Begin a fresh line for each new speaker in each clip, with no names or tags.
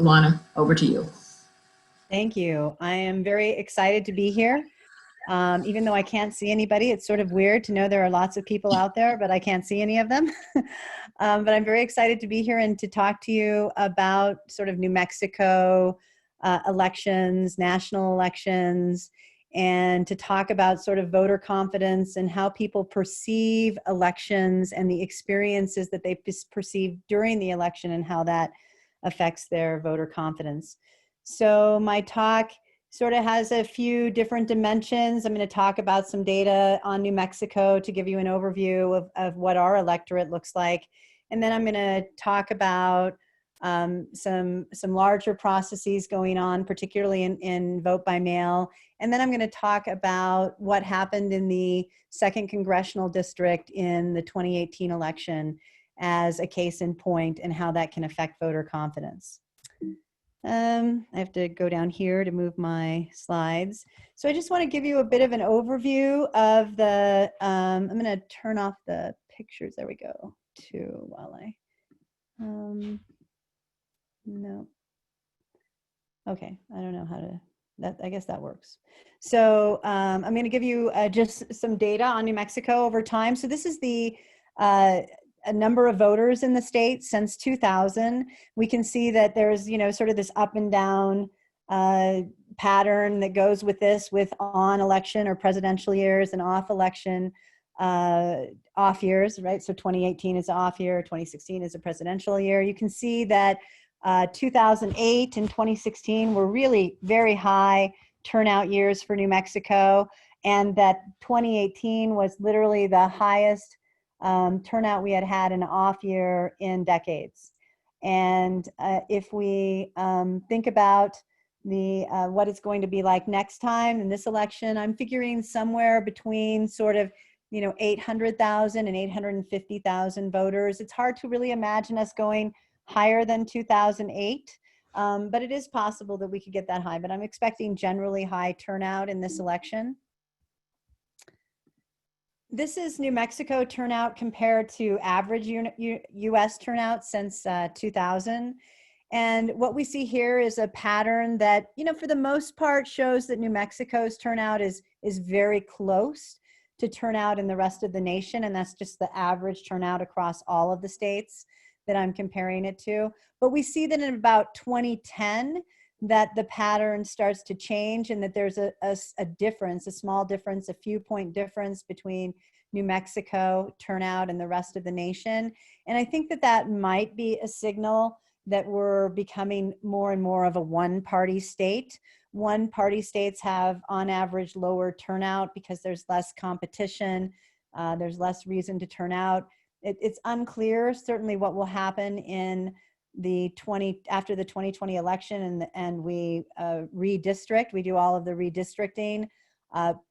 Lonna, over to you.
Thank you. I am very excited to be here. Even though I can't see anybody, it's sort of weird to know there are lots of people out there, but I can't see any of them. But I'm very excited to be here and to talk to you about sort of New Mexico elections, national elections, and to talk about sort of voter confidence and how people perceive elections and the experiences that they perceive during the election and how that affects their voter confidence. So my talk sort of has a few different dimensions. I'm going to talk about some data on New Mexico to give you an overview of what our electorate looks like. And then I'm going to talk about some larger processes going on, particularly in vote by mail. And then I'm going to talk about what happened in the 2nd Congressional District in the 2018 election as a case in point and how that can affect voter confidence. I have to go down here to move my slides. So I just want to give you a bit of an overview of the, I'm going to turn off the pictures. There we go, too, while I, no. Okay, I don't know how to, I guess that works. So I'm going to give you just some data on New Mexico over time. So this is the a number of voters in the state since 2000. We can see that there's, sort of this up and down pattern that goes with this, with on election or presidential years and off election off years, right? So 2018 is an off year, 2016 is a presidential year. You can see that 2008 and 2016 were really very high turnout years for New Mexico, and that 2018 was literally the highest turnout we had had an off year in decades. And if we think about the what it's going to be like next time in this election, I'm figuring somewhere between sort of 800,000 and 850,000 voters. It's hard to really imagine us going higher than 2008, but it is possible that we could get that high. But I'm expecting generally high turnout in this election. This is New Mexico turnout compared to average U.S. turnout since 2000. And what we see here is a pattern that, for the most part shows that New Mexico's turnout is very close to turnout in the rest of the nation. And that's just the average turnout across all of the states that I'm comparing it to. But we see that in about 2010, that the pattern starts to change and that there's a difference, a small difference, a few point difference between New Mexico turnout and the rest of the nation. And I think that that might be a signal that we're becoming more and more of a one-party state. One-party states have, on average, lower turnout because there's less competition, there's less reason to turn out. It's unclear, certainly, what will happen in after the 2020 election and we redistrict. We do all of the redistricting.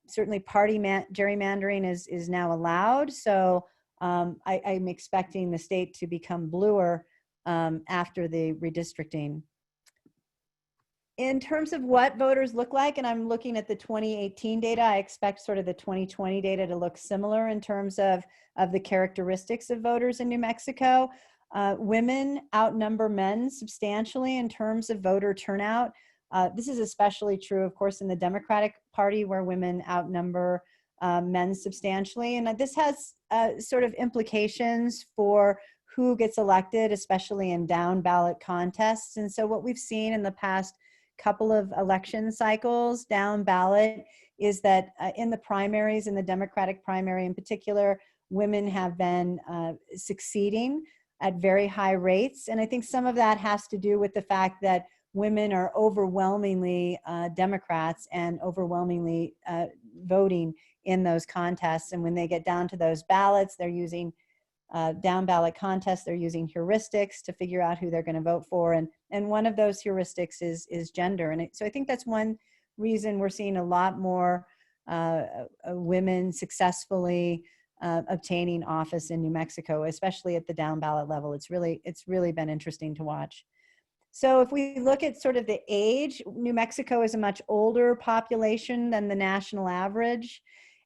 Certainly party gerrymandering is now allowed. So I'm expecting the state to become bluer after the redistricting. In terms of what voters look like, and I'm looking at the 2018 data, I expect sort of the 2020 data to look similar in terms of the characteristics of voters in New Mexico. Women outnumber men substantially in terms of voter turnout. This is especially true, of course, in the Democratic Party, where women outnumber men substantially. And this has sort of implications for who gets elected, especially in down ballot contests. And so what we've seen in the past couple of election cycles down ballot is that in the primaries, in the Democratic primary in particular, women have been succeeding at very high rates. And I think some of that has to do with the fact that women are overwhelmingly Democrats and overwhelmingly voting in those contests. And when they get down to those ballots, they're using down ballot contests, they're using heuristics to figure out who they're going to vote for. And one of those heuristics is gender. And so I think that's one reason we're seeing a lot more women successfully obtaining office in New Mexico, especially at the down ballot level. It's really been interesting to watch. So if we look at sort of the age, New Mexico is a much older population than the national average.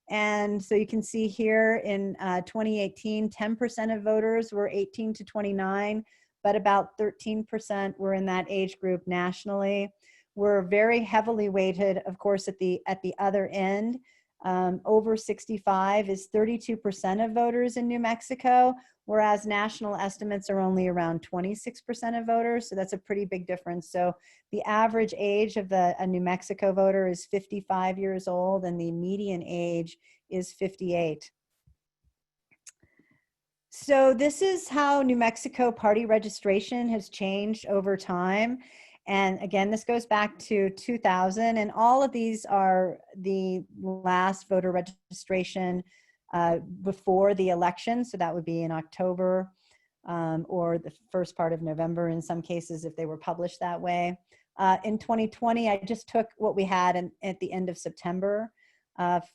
And so you can see here in 2018, 10% of voters were 18 to 29. but about 13% were in that age group nationally. We're very heavily weighted, of course, at the other end. Over 65 is 32% of voters in New Mexico, whereas national estimates are only around 26% of voters. So that's a pretty big difference. So the average age of a New Mexico voter is 55 years old, and the median age is 58. So this is how New Mexico party registration has changed over time. And again, this goes back to 2000, and all of these are the last voter registration before the election. So that would be in October or the first part of November in some cases if they were published that way. In 2020, I just took what we had at the end of September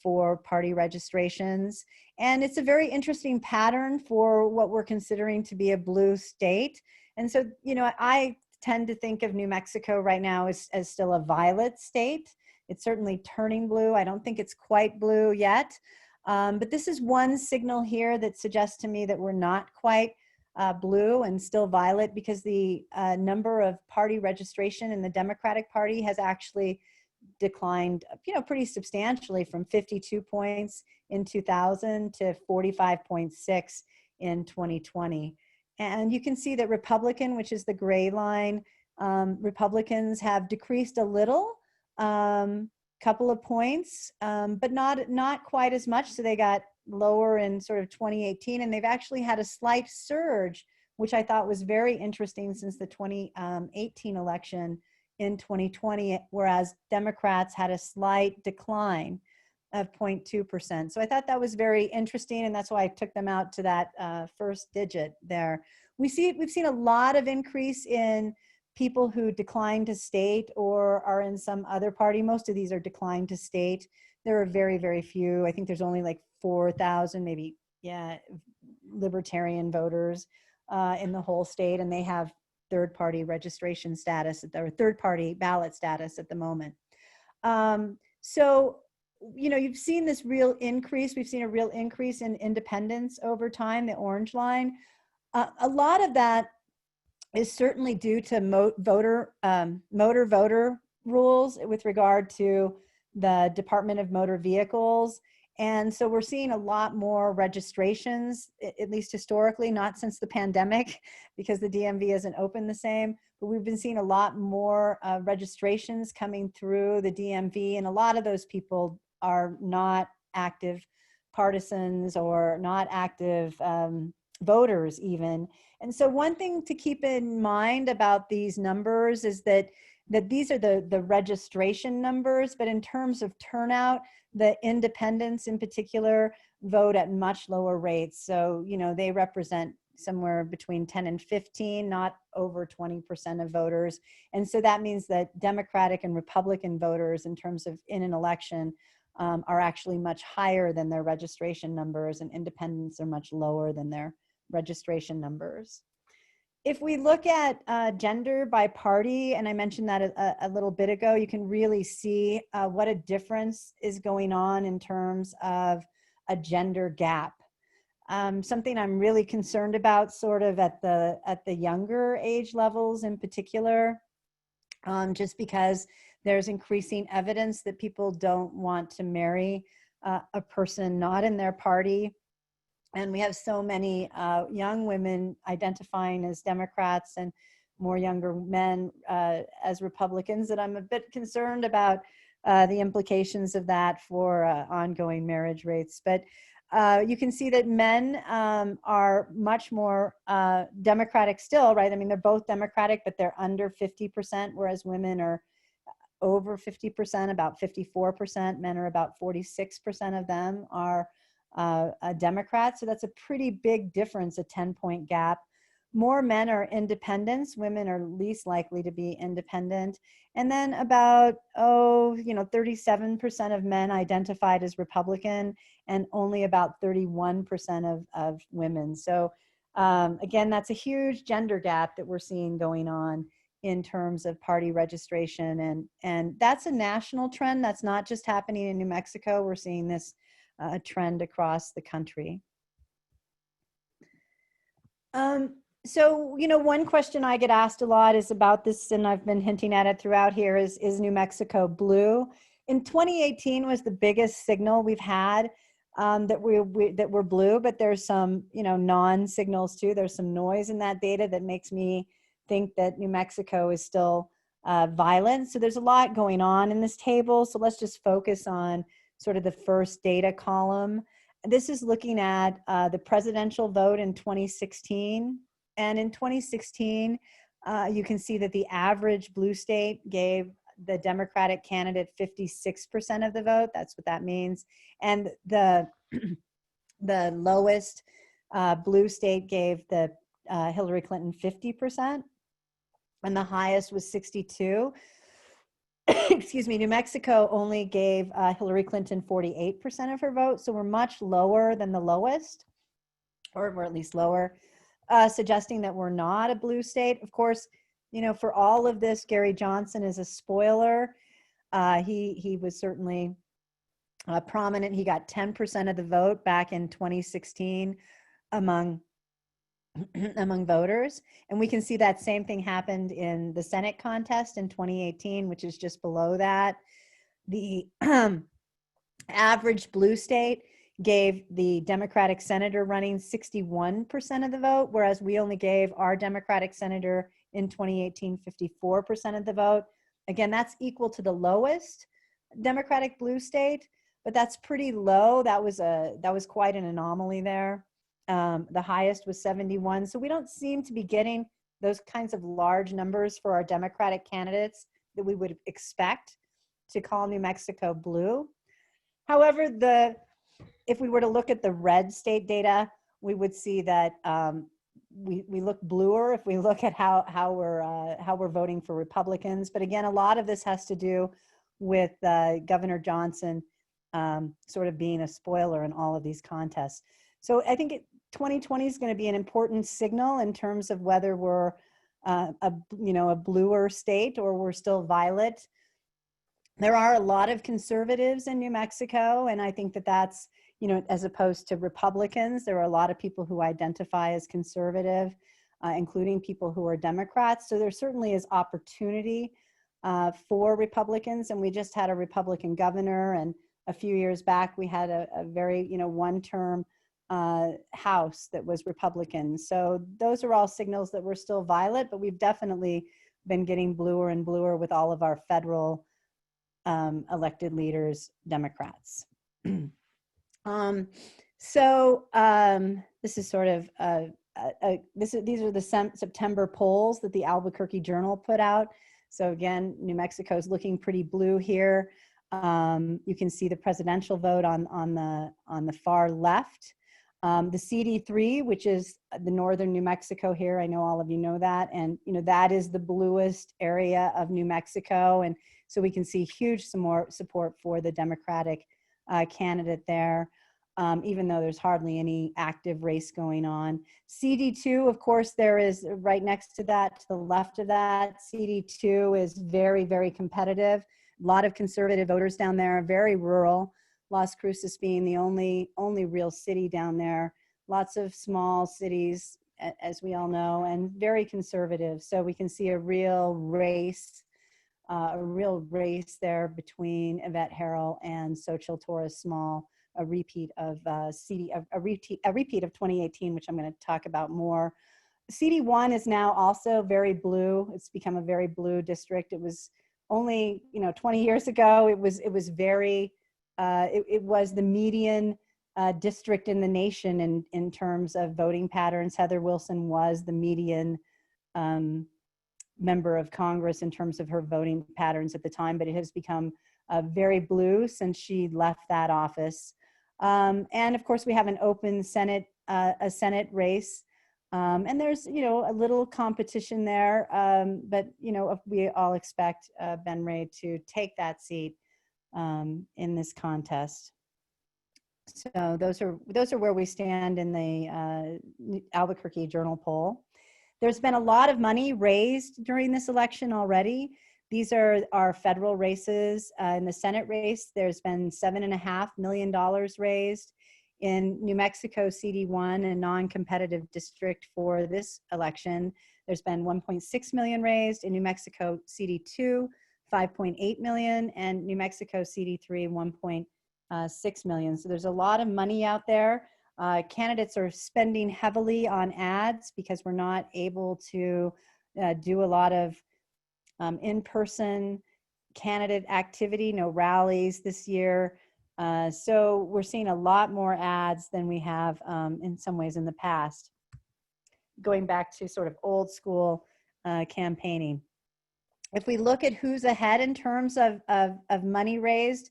for party registrations. And it's a very interesting pattern for what we're considering to be a blue state. And so, you know, I tend to think of New Mexico right now as still a violet state. It's certainly turning blue. I don't think it's quite blue yet. But this is one signal here that suggests to me that we're not quite blue and still violet, because the number of party registration in the Democratic Party has actually declined, you know, pretty substantially from 52 points in 2000 to 45.6 in 2020. And you can see that Republican, which is the gray line, Republicans have decreased a little, couple of points, but not quite as much. So they got lower in sort of 2018, and they've actually had a slight surge, which I thought was very interesting since the 2018 election in 2020, whereas Democrats had a slight decline of 0.2%. So I thought that was very interesting, and that's why I took them out to that first digit there. We've seen a lot of increase in people who decline to state or are in some other party. Most of these are declined to state. There are very, very few. I think there's only like 4,000, maybe, yeah, libertarian voters in the whole state, and they have third-party registration status or third-party ballot status at the moment. So, you know, you've seen this real increase. We've seen a real increase in independence over time, the orange line. A lot of that is certainly due to motor voter rules with regard to the Department of Motor Vehicles. And so we're seeing a lot more registrations, at least historically, not since the pandemic, because the DMV isn't open the same, but we've been seeing a lot more registrations coming through the DMV, and a lot of those people are not active partisans or not active voters even. And so one thing to keep in mind about these numbers is that these are the registration numbers, but in terms of turnout, the independents in particular vote at much lower rates. So, you know, they represent somewhere between 10 and 15, not over 20% of voters. And so that means that Democratic and Republican voters in terms of in an election are actually much higher than their registration numbers, and independents are much lower than their registration numbers. If we look at gender by party, and I mentioned that a little bit ago, you can really see what a difference is going on in terms of a gender gap. Something I'm really concerned about sort of at the younger age levels in particular, just because there's increasing evidence that people don't want to marry a person not in their party. And we have so many young women identifying as Democrats and more younger men as Republicans that I'm a bit concerned about the implications of that for ongoing marriage rates. But you can see that men are much more Democratic still, right? I mean, they're both Democratic, but they're under 50%, whereas women are over 50%, about 54%. Men are about 46% of them are a Democrat. So that's a pretty big difference, a 10-point gap. More men are independents. Women are least likely to be independent. And then about, 37% of men identified as Republican, and only about 31% of women. So again, that's a huge gender gap that we're seeing going on in terms of party registration. And that's a national trend. That's not just happening in New Mexico. We're seeing this trend across the country. So, one question I get asked a lot is about this, and I've been hinting at it throughout here, is New Mexico blue? In 2018 was the biggest signal we've had, that that we're blue, but there's some, non-signals too. There's some noise in that data that makes me think that New Mexico is still violent. So there's a lot going on in this table. So let's just focus on sort of the first data column. This is looking at the presidential vote in 2016. And in 2016, you can see that the average blue state gave the Democratic candidate 56% of the vote. That's what that means. And the lowest blue state gave the Hillary Clinton 50%, and the highest was 62. Excuse me, New Mexico only gave Hillary Clinton 48% of her vote, so we're much lower than the lowest, or we're at least lower, suggesting that we're not a blue state. Of course, for all of this, Gary Johnson is a spoiler. He was certainly prominent. He got 10% of the vote back in 2016 among voters. And we can see that same thing happened in the Senate contest in 2018, which is just below that. The average blue state gave the Democratic senator running 61% of the vote, whereas we only gave our Democratic senator in 2018 54% of the vote. Again, that's equal to the lowest Democratic blue state, but that's pretty low. That was quite an anomaly there. The highest was 71. So we don't seem to be getting those kinds of large numbers for our Democratic candidates that we would expect to call New Mexico blue. However, if we were to look at the red state data, we would see that we look bluer if we look at how we're voting for Republicans. But again, a lot of this has to do with Governor Johnson sort of being a spoiler in all of these contests. So I think 2020 is going to be an important signal in terms of whether we're a bluer state or we're still violet. There are a lot of conservatives in New Mexico, and I think that's, as opposed to Republicans, there are a lot of people who identify as conservative, including people who are Democrats. So there certainly is opportunity for Republicans, and we just had a Republican governor, and a few years back we had a very, one-term House that was Republican. So those are all signals that we're still violet, but we've definitely been getting bluer and bluer with all of our federal elected leaders, Democrats. This is sort of these are the September polls that the Albuquerque Journal put out. So again, New Mexico is looking pretty blue here. You can see the presidential vote on the far left. The CD3, which is the northern New Mexico here, I know all of you know that, and that is the bluest area of New Mexico, and so we can see huge support for the Democratic candidate there, even though there's hardly any active race going on. CD2, of course, there is right next to that, to the left of that. CD2 is very, very competitive. A lot of conservative voters down there, very rural. Las Cruces being the only real city down there. Lots of small cities, as we all know, and very conservative. So we can see a real race there between Yvette Harrell and Xochitl Torres Small, a repeat of 2018, which I'm going to talk about more. CD1 is now also very blue. It's become a very blue district. It was only 20 years ago. It was very it was the median district in the nation in terms of voting patterns. Heather Wilson was the median member of Congress in terms of her voting patterns at the time, but it has become very blue since she left that office. And of course, we have an open Senate, a Senate race. And there's, a little competition there, but, we all expect Ben Ray to take that seat in this contest. So those are where we stand in the Albuquerque Journal poll. There's been a lot of money raised during this election already. These are our federal races. In the Senate race, there's been $7.5 million raised. In New Mexico CD1, a non-competitive district for this election, there's been 1.6 million raised. In New Mexico CD2, 5.8 million, and New Mexico CD3, 1.6 million. So there's a lot of money out there. Candidates are spending heavily on ads because we're not able to do a lot of in-person candidate activity, no rallies this year. So we're seeing a lot more ads than we have in some ways in the past, going back to sort of old school campaigning. If we look at who's ahead in terms of money raised,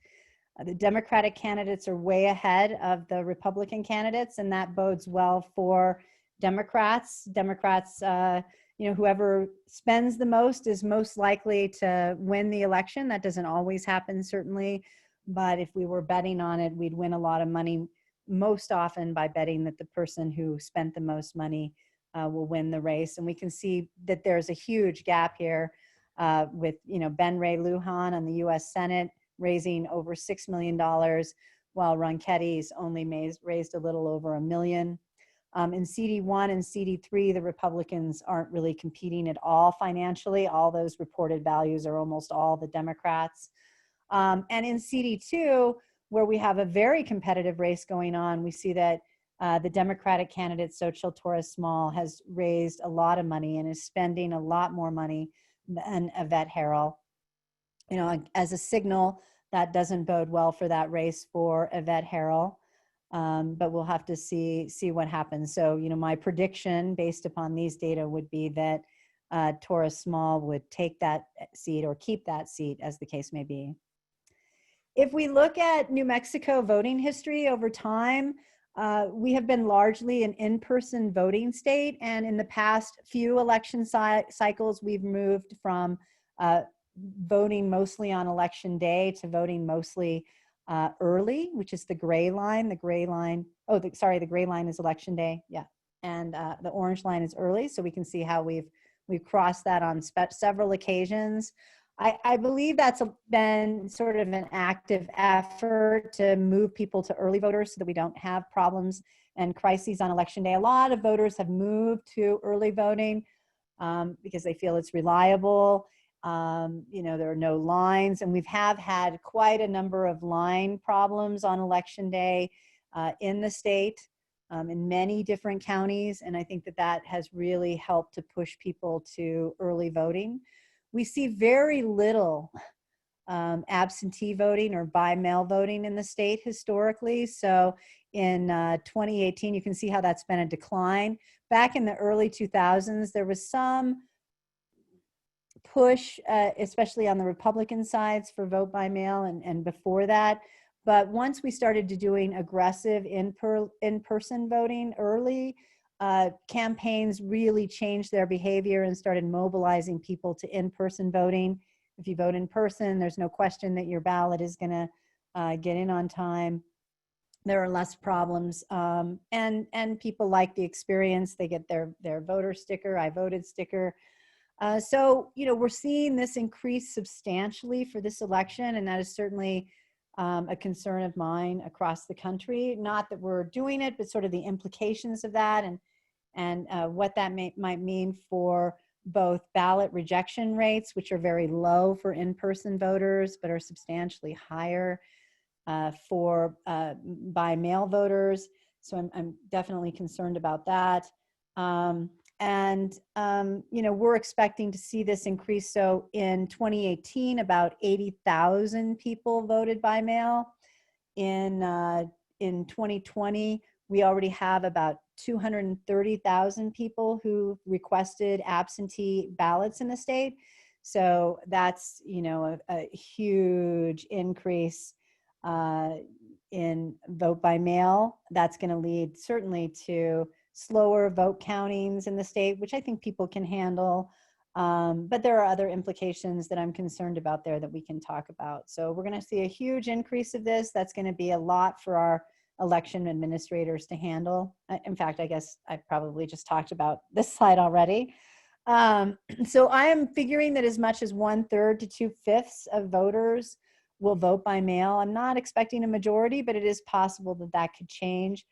the Democratic candidates are way ahead of the Republican candidates, and that bodes well for Democrats. Democrats, you know, whoever spends the most is most likely to win the election. That doesn't always happen, certainly, but if we were betting on it, we'd win a lot of money most often by betting that the person who spent the most money will win the race. And we can see that there's a huge gap here with, you know, Ben Ray Lujan on the U.S. Senate raising over $6 million, while Ronchetti's only raised a little over $1 million. In CD1 and CD3, the Republicans aren't really competing at all financially. All those reported values are almost all the Democrats. And in CD2, where we have a very competitive race going on, we see that the Democratic candidate, Xochitl Torres Small, has raised a lot of money and is spending a lot more money than Yvette Herrell. You know, as a signal, that doesn't bode well for that race for Yvette Herrell, but we'll have to see what happens. So, you know, my prediction based upon these data would be that Torres Small would take that seat or keep that seat, as the case may be. If we look at New Mexico voting history over time, we have been largely an in-person voting state, and in the past few election cycles, we've moved from voting mostly on election day to voting mostly early, which is the gray line. The gray line, the gray line is election day, yeah, and the orange line is early. So we can see how we've crossed that on several occasions. I believe that's been sort of an active effort to move people to early voters so that we don't have problems and crises on election day. A lot of voters have moved to early voting because they feel it's reliable. You know, there are no lines, and we've had quite a number of line problems on election day in the state, in many different counties, and I think that has really helped to push people to early voting. We see very little absentee voting or by mail voting in the state historically. So in 2018, you can see how that's been a decline. Back in the early 2000s, there was some push, especially on the Republican sides, for vote by mail and before that. But once we started to doing aggressive in-person voting early, campaigns really changed their behavior and started mobilizing people to in-person voting. If you vote in person, there's no question that your ballot is going to get in on time. There are less problems, and people like the experience. They get their voter sticker, I voted sticker. So, you know, we're seeing this increase substantially for this election, and that is certainly a concern of mine across the country. Not that we're doing it, but sort of the implications of that and what that might mean for both ballot rejection rates, which are very low for in-person voters, but are substantially higher for by mail voters. So I'm definitely concerned about that. You know, we're expecting to see this increase. So in 2018, about 80,000 people voted by mail. In 2020, we already have about 230,000 people who requested absentee ballots in the state. So that's, you know, a huge increase in vote by mail. That's going to lead certainly to slower vote countings in the state, which I think people can handle. But there are other implications that I'm concerned about there that we can talk about. So we're going to see a huge increase of this. That's going to be a lot for our election administrators to handle. In fact, I guess I probably just talked about this slide already. So I am figuring that as much as 1/3 to 2/5 of voters will vote by mail. I'm not expecting a majority, but it is possible that that could change.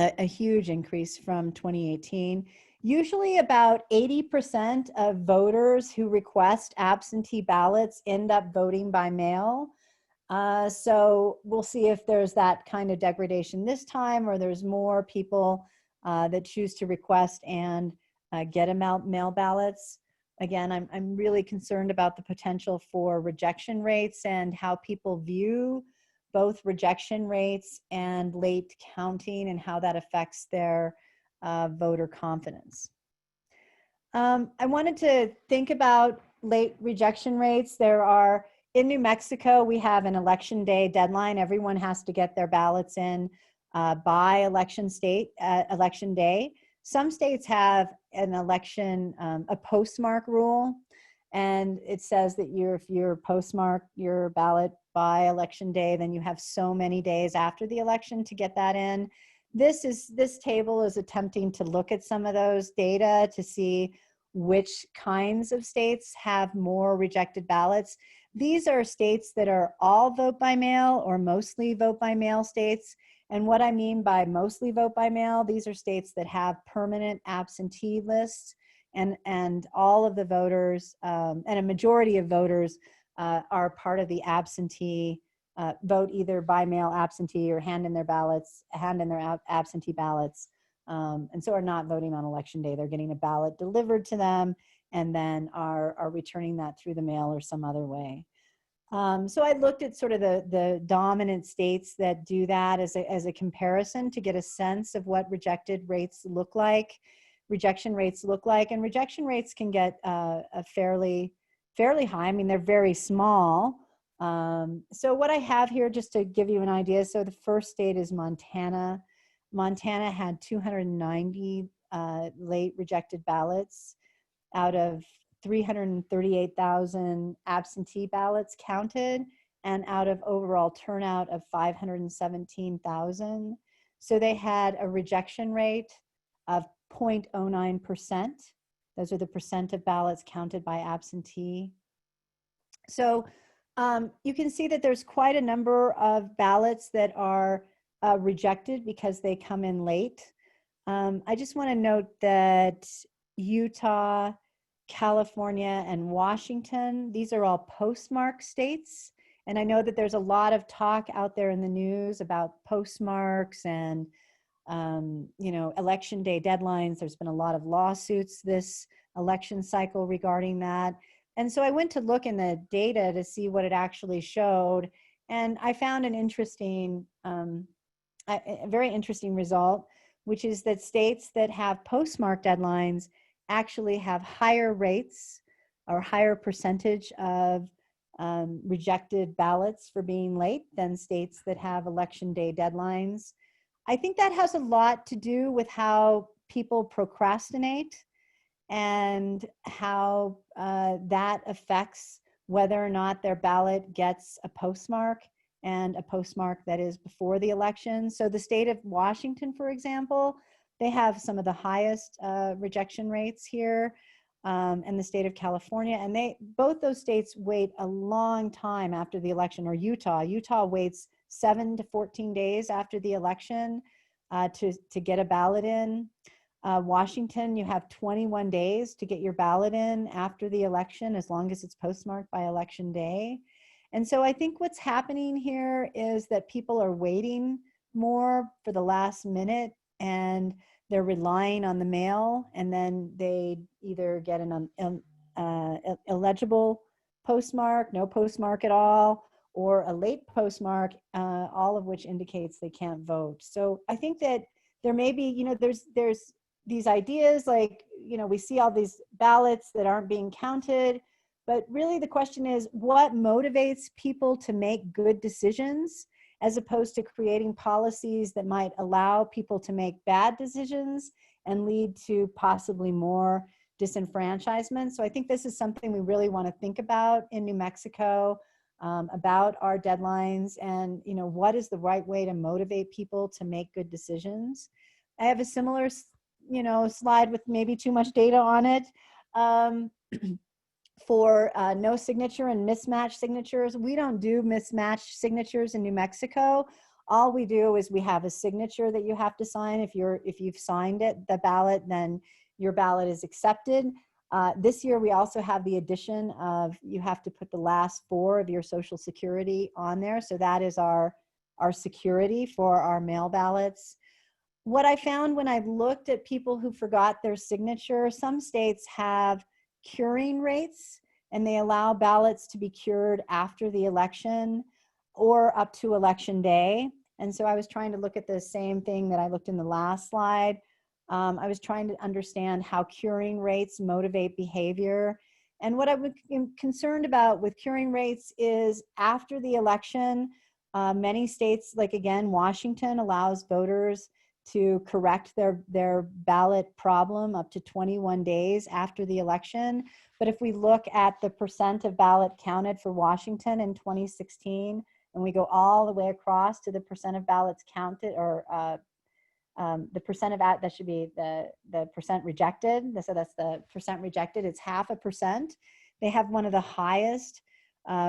A huge increase from 2018. Usually about 80% of voters who request absentee ballots end up voting by mail. So we'll see if there's that kind of degradation this time, or there's more people that choose to request and get them out mail ballots. Again, I'm really concerned about the potential for rejection rates and how people view both rejection rates and late counting and how that affects their voter confidence. I wanted to think about late rejection rates. There are, in New Mexico, we have an election day deadline. Everyone has to get their ballots in by election day. Some states have an election, a postmark rule, and it says that if you're postmark your ballot by election day, then you have so many days after the election to get that in. This table is attempting to look at some of those data to see which kinds of states have more rejected ballots. These are states that are all vote by mail or mostly vote by mail states. And what I mean by mostly vote by mail, these are states that have permanent absentee lists, and all of the voters and a majority of voters are part of the absentee vote either by mail absentee or hand in their absentee ballots. And so are not voting on election day. They're getting a ballot delivered to them and then are returning that through the mail or some other way. So I looked at sort of the dominant states that do that as a comparison to get a sense of what rejection rates look like, and rejection rates can get a fairly high. I mean, they're very small. So what I have here, just to give you an idea, so the first state is Montana. Montana had 290 late rejected ballots out of 338,000 absentee ballots counted, and out of overall turnout of 517,000. So they had a rejection rate of 0.09%. Those are the percent of ballots counted by absentee. So you can see that there's quite a number of ballots that are rejected because they come in late. I just want to note that Utah, California, and Washington, these are all postmark states. And I know that there's a lot of talk out there in the news about postmarks and election day deadlines. There's been a lot of lawsuits this election cycle regarding that. And so I went to look in the data to see what it actually showed. And I found an interesting, a very interesting result, which is that states that have postmark deadlines actually have higher rates or higher percentage of rejected ballots for being late than states that have election day deadlines. I think that has a lot to do with how people procrastinate and how that affects whether or not their ballot gets a postmark, and a postmark that is before the election. So the state of Washington, for example, they have some of the highest rejection rates here, and the state of California, and both those states wait a long time after the election. Or Utah waits 7 to 14 days after the election to get a ballot in. Washington, you have 21 days to get your ballot in after the election, as long as it's postmarked by election day. And so I think what's happening here is that people are waiting more for the last minute, and they're relying on the mail, and then they either get an illegible postmark, no postmark at all, or a late postmark, all of which indicates they can't vote. So I think that there may be, there's these ideas like, we see all these ballots that aren't being counted, but really the question is, what motivates people to make good decisions as opposed to creating policies that might allow people to make bad decisions and lead to possibly more disenfranchisement? So I think this is something we really want to think about in New Mexico, about our deadlines and, what is the right way to motivate people to make good decisions. I have a similar, slide with maybe too much data on it. for no signature and mismatched signatures. We don't do mismatched signatures in New Mexico. All we do is we have a signature that you have to sign. If you've signed it, the ballot, then your ballot is accepted. This year, we also have the addition of you have to put the last 4 of your Social Security on there. So that is our security for our mail ballots. What I found when I've looked at people who forgot their signature, some states have curing rates, and they allow ballots to be cured after the election or up to election day. And so I was trying to look at the same thing that I looked in the last slide. I was trying to understand how curing rates motivate behavior. And what I'm concerned about with curing rates is after the election, many states, like again, Washington allows voters to correct their ballot problem up to 21 days after the election. But if we look at the percent of ballot counted for Washington in 2016, and we go all the way across to the percent of ballots counted, or the percent of that should be the percent rejected. So that's the percent rejected. It's 0.5%. They have one of the highest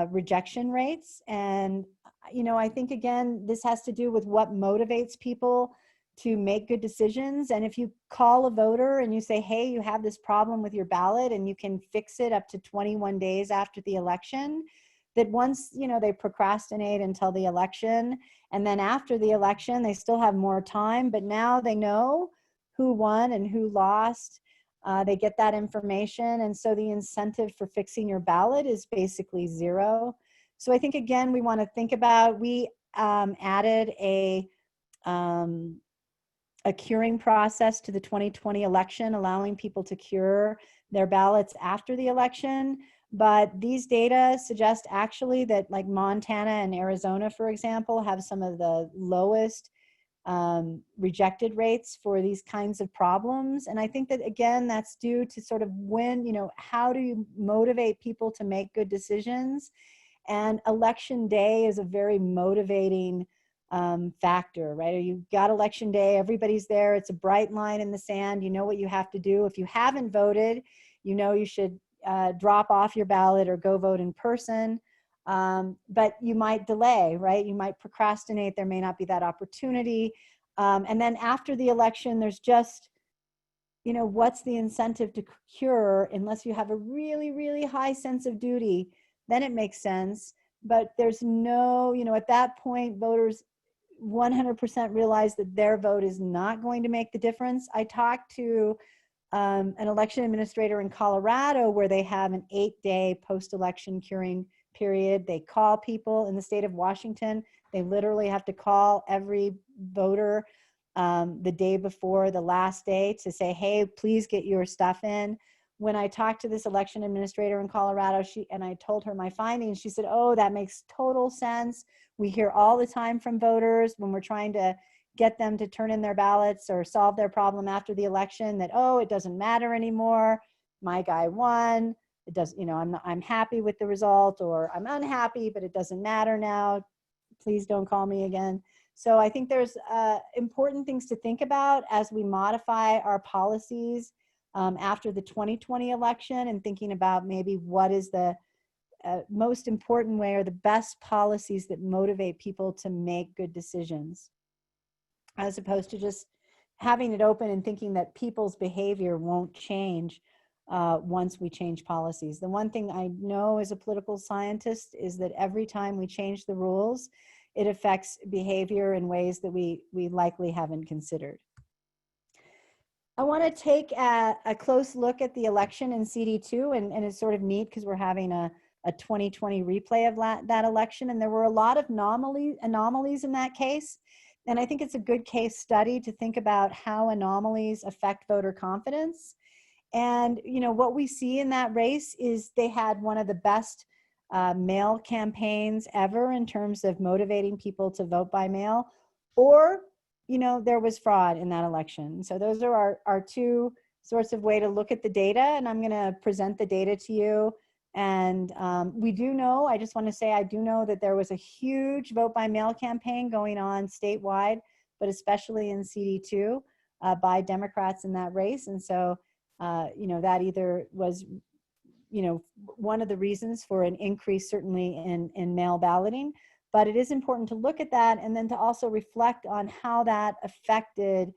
rejection rates. And, you know, I think, again, this has to do with what motivates people to make good decisions. And if you call a voter and you say, hey, you have this problem with your ballot and you can fix it up to 21 days after the election, that once, you know, they procrastinate until the election, and then after the election, they still have more time, but now they know who won and who lost. They get that information. And so the incentive for fixing your ballot is basically 0. So I think, again, we want to think about, we added a curing process to the 2020 election, allowing people to cure their ballots after the election. But these data suggest actually that, like, Montana and Arizona, for example, have some of the lowest rejected rates for these kinds of problems. And I think that, again, that's due to sort of when, you know, how do you motivate people to make good decisions? And election day is a very motivating factor, right? You've got election day, everybody's there, it's a bright line in the sand, you know what you have to do. If you haven't voted, you know you should drop off your ballot or go vote in person. But you might delay, right? You might procrastinate, there may not be that opportunity. And then after the election, there's just, you know, what's the incentive to cure unless you have a really, really high sense of duty? Then it makes sense. But there's no, you know, at that point, voters 100% realize that their vote is not going to make the difference. I talked to an election administrator in Colorado where they have an 8-day post-election curing period. They call people. In the state of Washington, they literally have to call every voter the day before the last day to say, hey, please get your stuff in. When I talked to this election administrator in Colorado, and I told her my findings, she said, oh, that makes total sense. We hear all the time from voters when we're trying to get them to turn in their ballots or solve their problem after the election that, oh, it doesn't matter anymore. My guy won. It does, you know, I'm happy with the result, or I'm unhappy, but it doesn't matter now. Please don't call me again. So I think there's important things to think about as we modify our policies after the 2020 election, and thinking about maybe what is the most important way or the best policies that motivate people to make good decisions, as opposed to just having it open and thinking that people's behavior won't change once we change policies. The one thing I know as a political scientist is that every time we change the rules, it affects behavior in ways that we likely haven't considered. I want to take a close look at the election in CD2, and it's sort of neat because we're having a 2020 replay of that election, and there were a lot of anomalies in that case. And I think it's a good case study to think about how anomalies affect voter confidence. And, you know, what we see in that race is they had one of the best mail campaigns ever in terms of motivating people to vote by mail, or, you know, there was fraud in that election. So those are our two sorts of way to look at the data, and I'm going to present the data to you. And we do know, I just want to say, I do know that there was a huge vote by mail campaign going on statewide, but especially in CD2 by Democrats in that race. And so, you know, that either was one of the reasons for an increase certainly in mail balloting. But it is important to look at that and then to also reflect on how that affected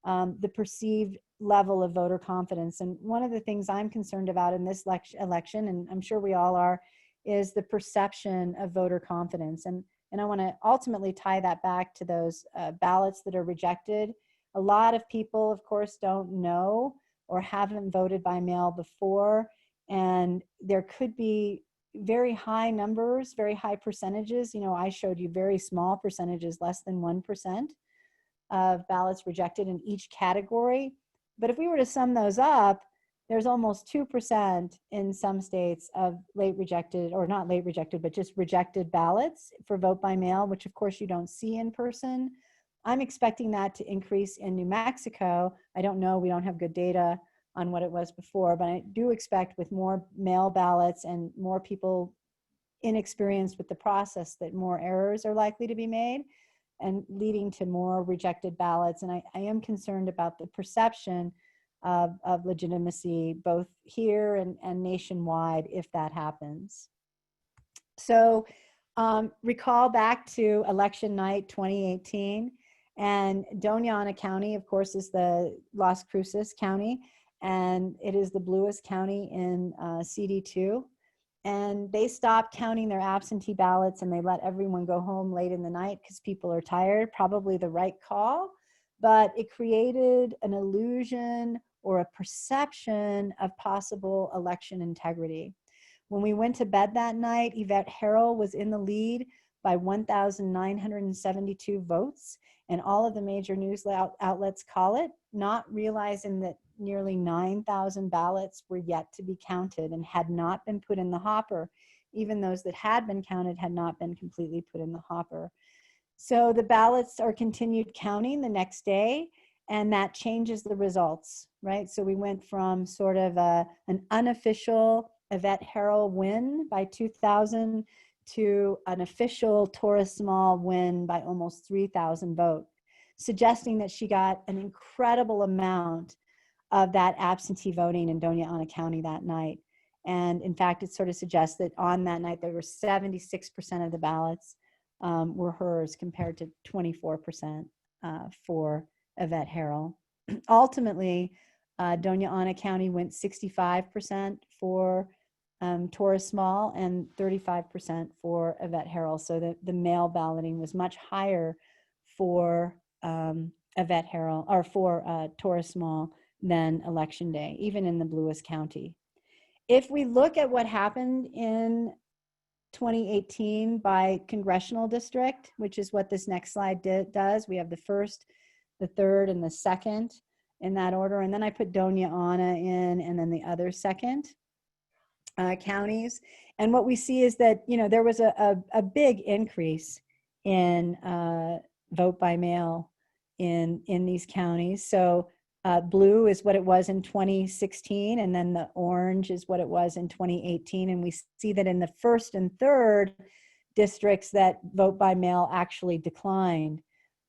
the perceived level of voter confidence. And one of the things I'm concerned about in this election, and I'm sure we all are, is the perception of voter confidence. And I want to ultimately tie that back to those ballots that are rejected. A lot of people, of course, don't know or haven't voted by mail before. And there could be very high numbers, very high percentages. I showed you very small percentages, less than 1% of ballots rejected in each category. But if we were to sum those up, there's almost 2% in some states of late rejected, or not late rejected, but just rejected ballots for vote by mail, which of course you don't see in person. I'm expecting that to increase in New Mexico. I don't know, we don't have good data on what it was before, but I do expect with more mail ballots and more people inexperienced with the process that more errors are likely to be made and leading to more rejected ballots. And I am concerned about the perception of legitimacy both here and nationwide if that happens. So recall back to election night 2018, and Doña Ana County, of course, is the Las Cruces County, and it is the bluest county in CD2. And they stopped counting their absentee ballots and they let everyone go home late in the night because people are tired, probably the right call, but it created an illusion or a perception of possible election integrity. When we went to bed that night, Yvette Harrell was in the lead by 1,972 votes, and all of the major news outlets call it, not realizing that nearly 9,000 ballots were yet to be counted and had not been put in the hopper. Even those that had been counted had not been completely put in the hopper. So the ballots are continued counting the next day, and that changes the results, right? So we went from sort of an unofficial Yvette Harrell win by 2,000 to an official Taurus Small win by almost 3,000 votes, suggesting that she got an incredible amount of that absentee voting in Doña Ana County that night. And in fact, it sort of suggests that on that night, there were 76% of the ballots were hers compared to 24% for Yvette Harrell. Ultimately, Doña Ana County went 65% for Taurus Small and 35% for Yvette Harrell. So the mail balloting was much higher for Yvette Harrell, or for Taurus Small, than election day, even in the bluest county. If we look at what happened in 2018 by congressional district, which is what this next slide does, we have the first, the third, and the second in that order. And then I put Doña Ana in, and then the other second counties. And what we see is that, there was a big increase in vote by mail in these counties. So blue is what it was in 2016, and then the orange is what it was in 2018. And we see that in the first and third districts that vote by mail actually declined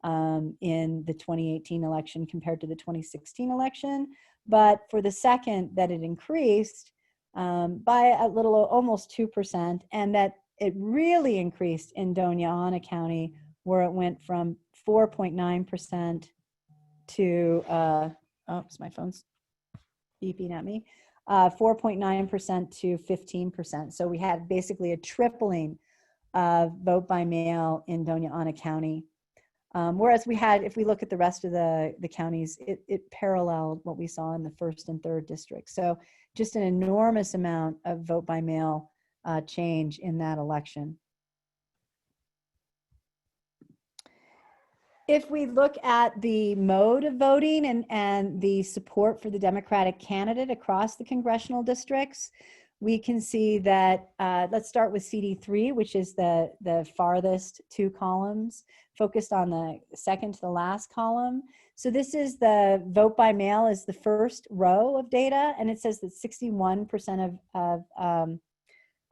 in the 2018 election compared to the 2016 election. But for the second, that it increased by a little, almost 2%, and that it really increased in Doña Ana County, where it went from 4.9% to oops, my phone's beeping at me, 4.9% to 15%. So we had basically a tripling of vote by mail in Doña Ana County. Whereas we had, if we look at the rest of the counties, it paralleled what we saw in the first and third districts. So just an enormous amount of vote by mail change in that election. If we look at the mode of voting and the support for the Democratic candidate across the congressional districts, we can see that, let's start with CD3, which is the farthest two columns, focused on the second to the last column. So this is the vote by mail is the first row of data, and it says that 61%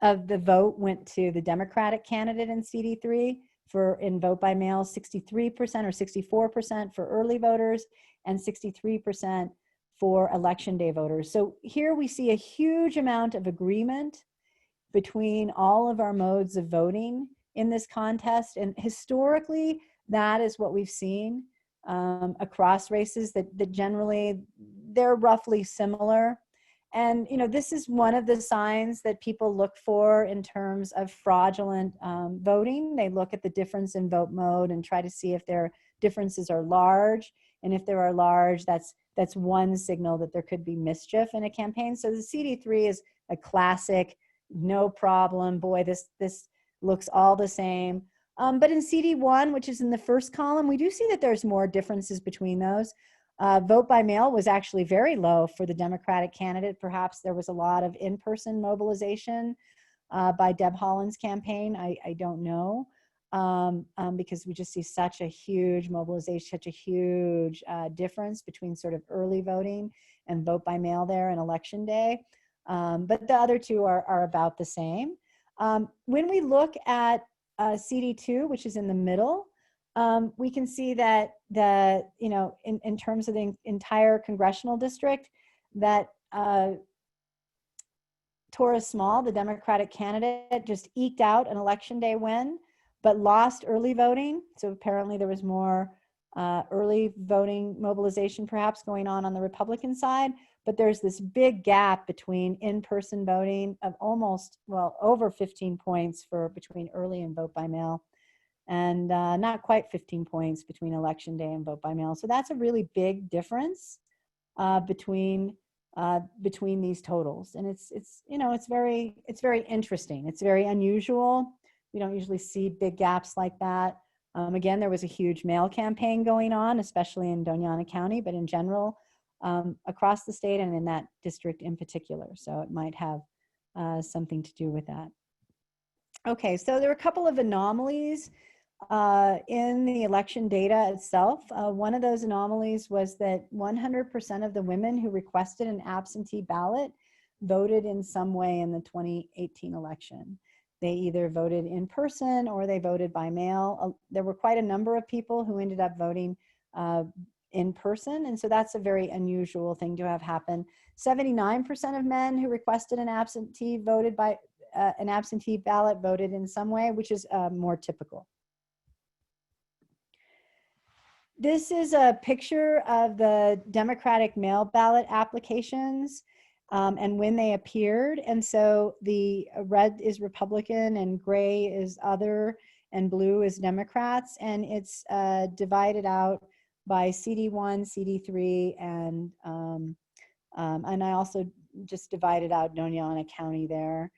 of the vote went to the Democratic candidate in CD3. In vote by mail, 63% or 64% for early voters, and 63% for election day voters. So here we see a huge amount of agreement between all of our modes of voting in this contest. And historically, that is what we've seen across races, that generally they're roughly similar. And this is one of the signs that people look for in terms of fraudulent voting. They look at the difference in vote mode and try to see if their differences are large. And if there are large, that's one signal that there could be mischief in a campaign. So the CD3 is a classic, no problem. Boy, this looks all the same. But in CD1, which is in the first column, we do see that there's more differences between those. Vote by mail was actually very low for the Democratic candidate. Perhaps there was a lot of in-person mobilization by Deb Haaland's campaign. I don't know, because we just see such a huge mobilization, such a huge difference between sort of early voting and vote by mail there and election day. But the other two are about the same. When we look at CD2, which is in the middle, we can see that in terms of the entire congressional district, that Torres Small, the Democratic candidate, just eked out an election day win, but lost early voting. So apparently there was more early voting mobilization perhaps going on the Republican side. But there's this big gap between in-person voting of almost, well, over 15 points between early and vote by mail, and not quite 15 points between election day and vote by mail. So that's a really big difference between these totals, and it's very interesting. It's very unusual. We don't usually see big gaps like that. Again, there was a huge mail campaign going on, especially in Doña Ana County, but in general, across the state and in that district in particular. So it might have something to do with that. Okay, so there are a couple of anomalies in the election data itself. One of those anomalies was that 100% of the women who requested an absentee ballot voted in some way in the 2018 election. They either voted in person or they voted by mail. There were quite a number of people who ended up voting in person, and so that's a very unusual thing to have happen. 79% of men who requested an absentee ballot voted in some way, which is more typical. This is a picture of the Democratic mail ballot applications and when they appeared. And so the red is Republican and gray is other and blue is Democrats. And it's divided out by CD1, CD3, and I also just divided out Doña Ana County there.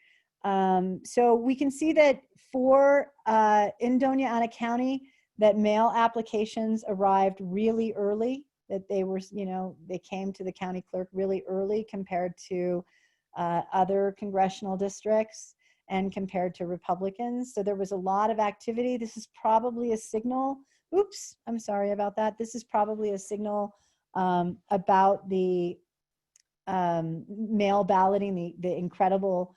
So we can see that in Doña Ana County, that mail applications arrived really early, that they came to the county clerk really early compared to other congressional districts and compared to Republicans. So there was a lot of activity. This is probably a signal. Oops, I'm sorry about that. This is probably a signal about the mail balloting, the incredible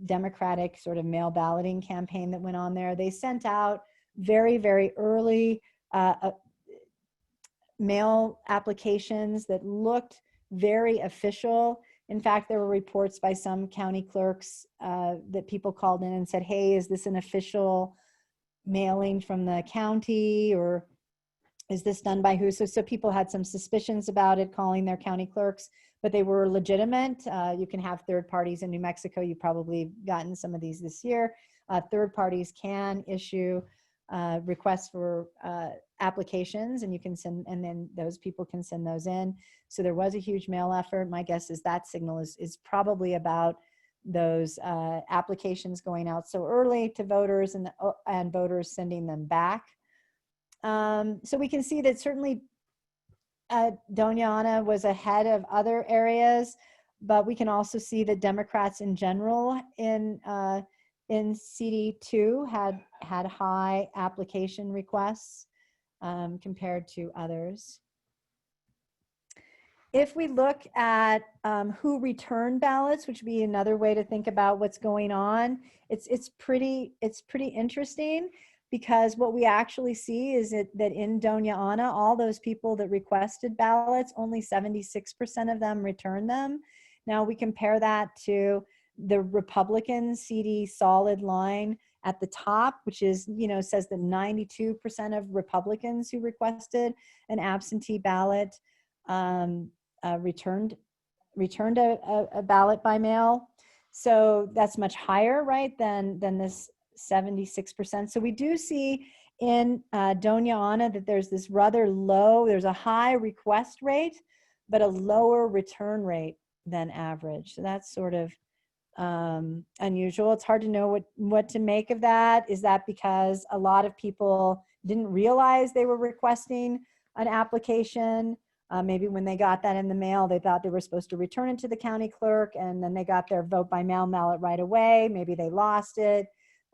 Democratic sort of mail balloting campaign that went on there. They sent out very, very early mail applications that looked very official. In fact, there were reports by some county clerks that people called in and said, hey, is this an official mailing from the county, or is this done by who? So people had some suspicions about it, calling their county clerks, but they were legitimate. You can have third parties in New Mexico. You've probably gotten some of these this year. Third parties can issue requests for applications, and you can send, and then those people can send those in. So there was a huge mail effort. My guess is that signal is probably about those applications going out so early to voters and voters sending them back. So we can see that certainly Doña Ana was ahead of other areas, but we can also see that Democrats in general in CD2 had high application requests compared to others. If we look at who returned ballots, which would be another way to think about what's going on, it's pretty interesting, because what we actually see is that in Doña Ana, all those people that requested ballots, only 76% of them returned them. Now we compare that to the Republican CD solid line at the top, which is, says that 92% of Republicans who requested an absentee ballot returned a ballot by mail. So that's much higher, right, than this 76%. So we do see in Doña Ana that there's this rather low, there's a high request rate, but a lower return rate than average. So that's sort of unusual. It's hard to know what to make of that. Is that because a lot of people didn't realize they were requesting an application? Maybe when they got that in the mail, they thought they were supposed to return it to the county clerk, and then they got their vote by mail ballot right away. Maybe they lost it.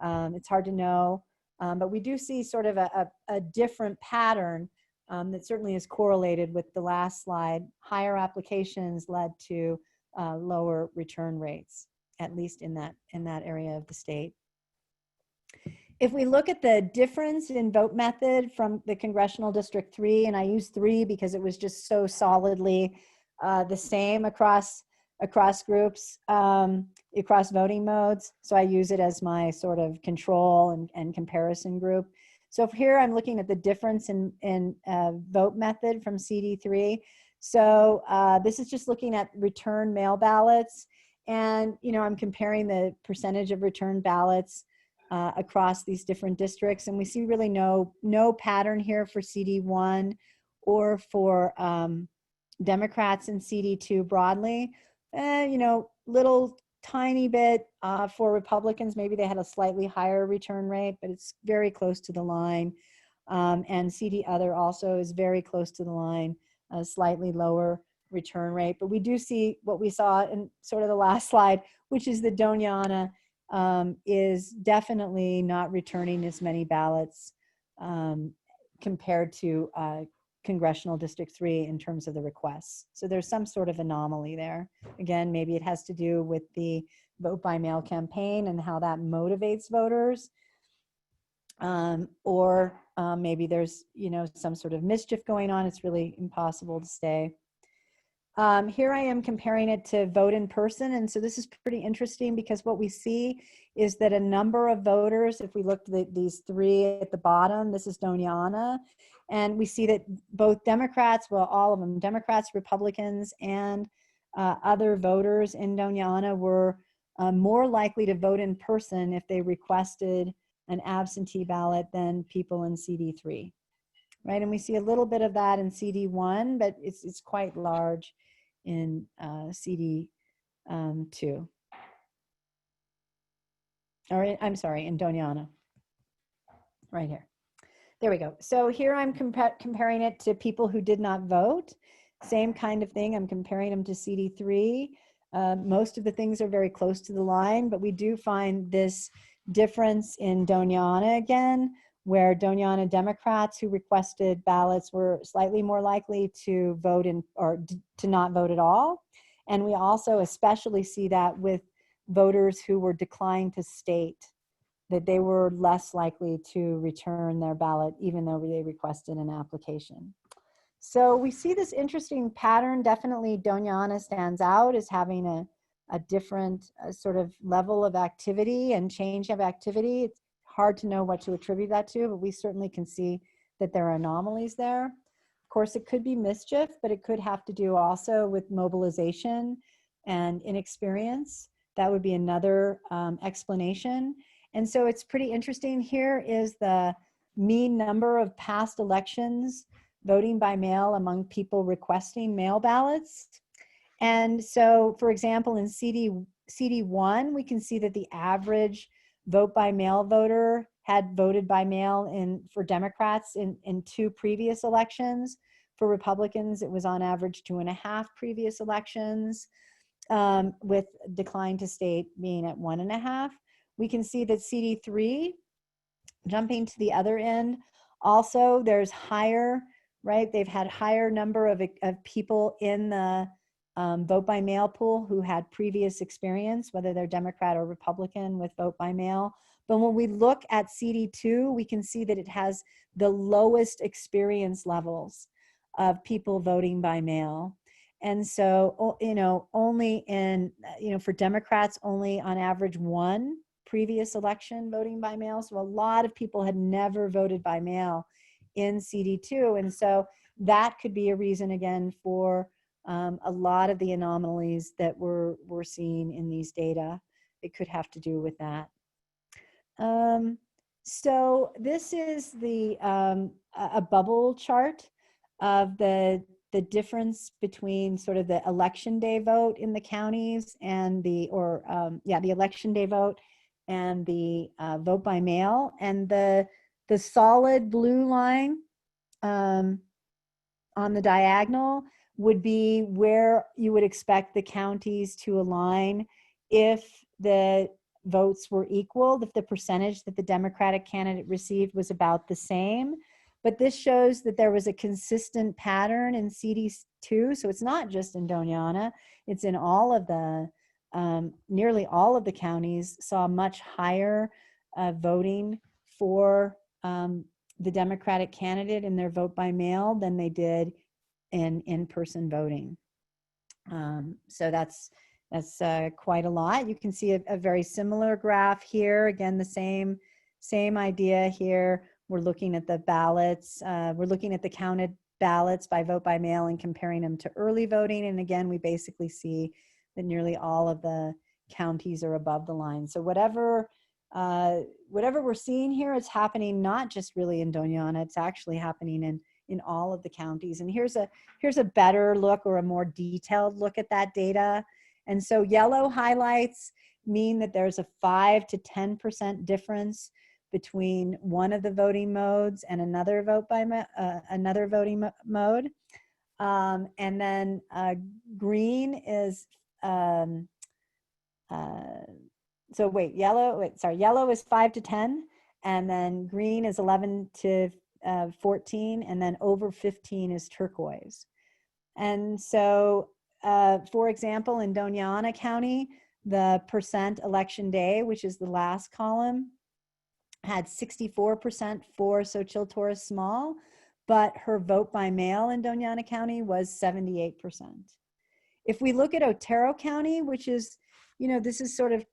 It's hard to know. But we do see sort of a different pattern that certainly is correlated with the last slide. Higher applications led to lower return rates, at least in that area of the state. If we look at the difference in vote method from the Congressional District 3, and I use 3 because it was just so solidly the same across groups, across voting modes. So I use it as my sort of control and comparison group. So here I'm looking at the difference in vote method from CD3. So this is just looking at return mail ballots. And, I'm comparing the percentage of return ballots across these different districts. And we see really no pattern here for CD1 or for Democrats in CD2 broadly. Little tiny bit for Republicans. Maybe they had a slightly higher return rate, but it's very close to the line. And CD other also is very close to the line, a slightly lower return rate. But we do see what we saw in sort of the last slide, which is that Doña Ana is definitely not returning as many ballots compared to Congressional District 3 in terms of the requests. So there's some sort of anomaly there. Again, maybe it has to do with the vote by mail campaign and how that motivates voters. Or maybe there's, some sort of mischief going on. It's really impossible to say. Here I am comparing it to vote in person. And so this is pretty interesting because what we see is that a number of voters, if we look at these 3 at the bottom, this is Doña Ana, and we see that both Democrats, well, all of them, Democrats, Republicans, and other voters in Doña Ana were more likely to vote in person if they requested an absentee ballot than people in CD3. Right, and we see a little bit of that in CD1, but it's quite large in CD2. Or I'm sorry, in Doña Ana. Right here. There we go. So here I'm comparing it to people who did not vote. Same kind of thing. I'm comparing them to CD3. Most of the things are very close to the line, but we do find this difference in Doña Ana again, where Doña Ana Democrats who requested ballots were slightly more likely to vote in or to not vote at all. And we also especially see that with voters who were declined to state, that they were less likely to return their ballot even though they requested an application. So we see this interesting pattern. Definitely Doña Ana stands out as having a different sort of level of activity and change of activity. It's hard to know what to attribute that to, but we certainly can see that there are anomalies there. Of course, it could be mischief, but it could have to do also with mobilization and inexperience. That would be another explanation. And so it's pretty interesting. Here is the mean number of past elections voting by mail among people requesting mail ballots. And so, for example, in CD1, we can see that the average vote by mail voter had voted by mail for Democrats in 2 previous elections. For Republicans, it was on average 2.5 previous elections, with decline to state being at 1.5. We can see that CD3, jumping to the other end, also there's higher, right? They've had higher number of people in the vote by mail pool who had previous experience, whether they're Democrat or Republican, with vote by mail. But when we look at CD2, we can see that it has the lowest experience levels of people voting by mail. And so, only for Democrats, only on average one previous election voting by mail. So a lot of people had never voted by mail in CD2. And so that could be a reason, again, for a lot of the anomalies that we're seeing in these data. It could have to do with that. So this is a bubble chart of the difference between sort of the election day vote in the counties and the election day vote and the vote by mail. And the solid blue line on the diagonal would be where you would expect the counties to align if the votes were equal, if the percentage that the Democratic candidate received was about the same. But this shows that there was a consistent pattern in CD2. So it's not just in Doñana, it's in all of the, nearly all of the counties saw much higher voting for the Democratic candidate in their vote by mail than they did in-person voting. So that's quite a lot. You can see a very similar graph here. Again, the same idea here. We're looking at the ballots. We're looking at the counted ballots by vote by mail and comparing them to early voting. And again, we basically see that nearly all of the counties are above the line. So whatever we're seeing here, it's happening not just really in Doñana, it's actually happening in all of the counties. And here's a better look, or a more detailed look at that data. And so yellow highlights mean that there's a 5 to 10% difference between one of the voting modes and another another voting mode. And then green is yellow is 5 to 10, and then green is 11 to 14, and then over 15 is turquoise. And so, for example, in Doñana County, the percent election day, which is the last column, had 64% for Xochitl Torres Small, but her vote by mail in Doñana County was 78%. If we look at Otero County, which is, this is sort of,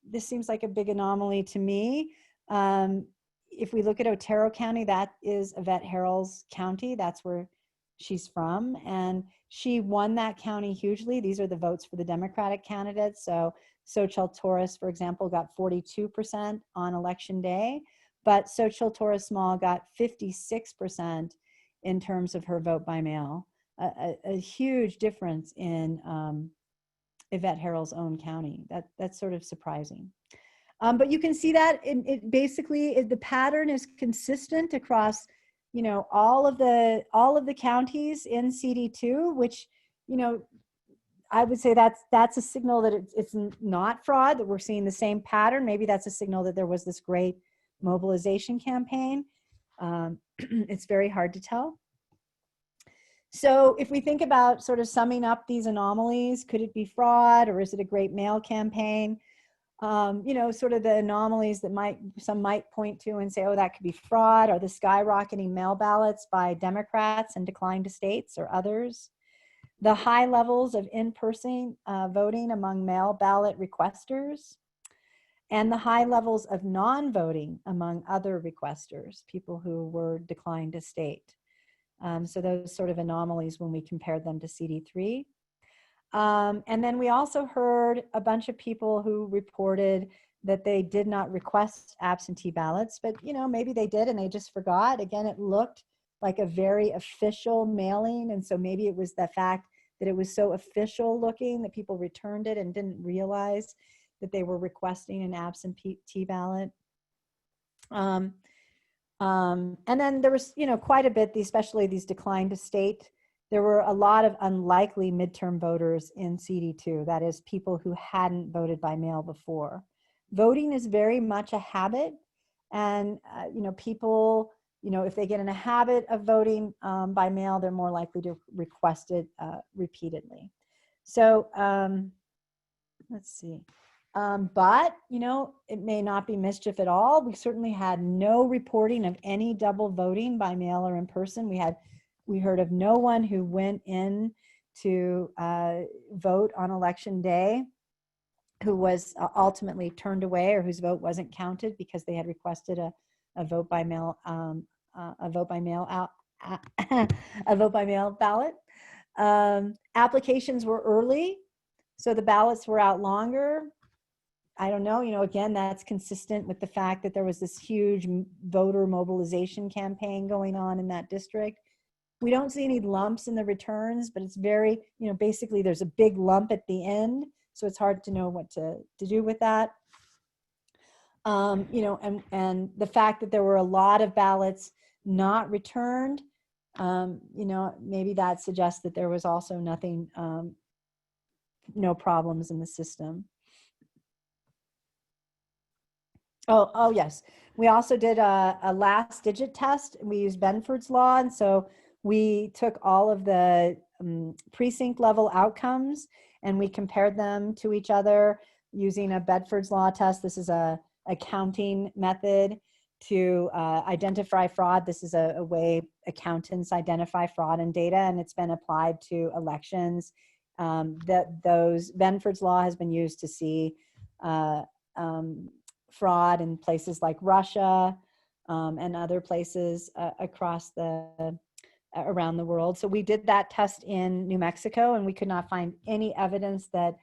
this seems like a big anomaly to me. If we look at Otero County, that is Yvette Harrell's county. That's where she's from. And she won that county hugely. These are the votes for the Democratic candidates. So Xochitl Torres, for example, got 42% on election day, but Xochitl Torres Small got 56% in terms of her vote by mail. A huge difference in Yvette Harrell's own county. That's sort of surprising. But you can see that the pattern is consistent across, all of the counties in CD2, which, I would say that's a signal that it's not fraud, that we're seeing the same pattern. Maybe that's a signal that there was this great mobilization campaign. It's very hard to tell. So if we think about sort of summing up these anomalies, could it be fraud, or is it a great mail campaign? Sort of the anomalies that some might point to and say, oh, that could be fraud, are the skyrocketing mail ballots by Democrats and decline to states or others. The high levels of in-person voting among mail ballot requesters, and the high levels of non-voting among other requesters, people who were declined to state. So those sort of anomalies when we compared them to CD3. And then we also heard a bunch of people who reported that they did not request absentee ballots, but maybe they did and they just forgot. Again, it looked like a very official mailing, and so maybe it was the fact that it was so official looking that people returned it and didn't realize that they were requesting an absentee ballot. And then there was, quite a bit, especially these declined to state. There were a lot of unlikely midterm voters in CD2, that is, people who hadn't voted by mail before. Voting is very much a habit, and people, if they get in a habit of voting by mail, they're more likely to request it repeatedly. So let's see. But, you know, it may not be mischief at all. We certainly had no reporting of any double voting by mail or in person. We heard of no one who went in to vote on election day who was ultimately turned away or whose vote wasn't counted because they had requested a vote by mail a vote by mail out a vote by mail ballot. Applications were early, so the ballots were out longer. I don't know, you know, again, that's consistent with the fact that there was this huge voter mobilization campaign going on in that district. We don't see any lumps in the returns, but it's very, you know, basically there's a big lump at the end. So it's hard to know what to do with that. You know, and the fact that there were a lot of ballots not returned, you know, maybe that suggests that there was also nothing, no problems in the system. Oh yes. We also did a last digit test. We used Benford's law. And so we took all of the precinct level outcomes and we compared them to each other using a Bedford's law test. This is a counting method to identify fraud. This is a way accountants identify fraud in data, and it's been applied to elections. Those Benford's law has been used to see fraud in places like Russia and other places across around the world. So we did that test in New Mexico, and we could not find any evidence that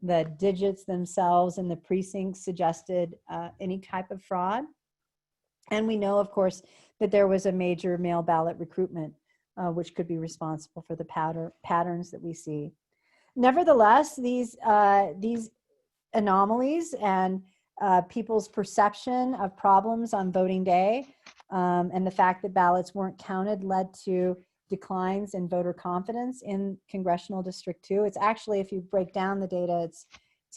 the digits themselves in the precincts suggested any type of fraud. And we know, of course, that there was a major mail ballot recruitment, which could be responsible for the patterns that we see. Nevertheless, these anomalies and people's perception of problems on voting day and the fact that ballots weren't counted led to declines in voter confidence in Congressional District 2. It's actually, if you break down the data, it's